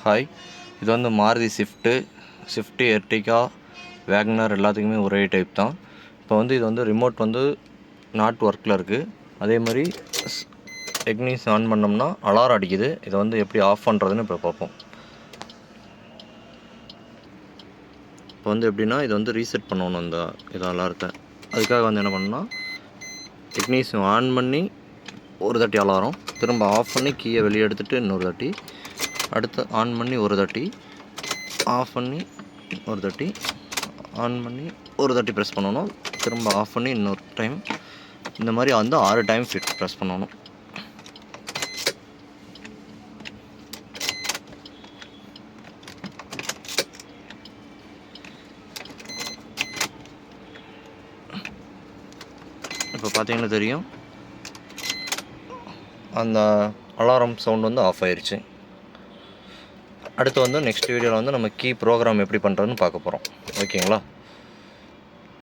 Hi, இது வந்து Maruti Swift Ertiga Wagon R எல்லாத்துக்குமே ஒரே டைப் தான். இப்போ வந்து இது வந்து ரிமோட் வந்து நாட் ஒர்க்கில் இருக்குது. அதே மாதிரி டெக்னீஸ் ஆன் பண்ணோம்னா அலாரம் அடிக்குது. இதை வந்து எப்படி ஆஃப் பண்ணுறதுன்னு இப்போ பார்ப்போம். இப்போ வந்து எப்படின்னா இது வந்து ரீசெட் பண்ணணும் இது அலாரத்தை. அதுக்காக வந்து என்ன பண்ணணும்னா டெக்னீஸ் ஆன் பண்ணி ஒரு தாட்டி அலாரம், திரும்ப ஆஃப் பண்ணி கீயை வெளியே எடுத்துகிட்டு இன்னொரு தாட்டி, அடுத்து ஆன் பண்ணி ஒரு தாட்டி, ஆஃப் பண்ணி ஒரு தாட்டி, ஆன் பண்ணி ஒரு தாட்டி ப்ரெஸ் பண்ணணும், திரும்ப ஆஃப் பண்ணி இன்னொரு டைம். இந்த மாதிரி வந்து 6 டைம் ப்ரெஸ் பண்ணணும். இப்போ பார்த்தீங்கன்னா தெரியும், அந்த அலாரம் சவுண்ட் வந்து ஆஃப் ஆயிடுச்சு. அடுத்து வந்து நெக்ஸ்ட் வீடியோவில் வந்து நம்ம கீ ப்ரோக்ராம் எப்படி பண்ணுறதுன்னு பார்க்க போகிறோம். ஓகேங்களா?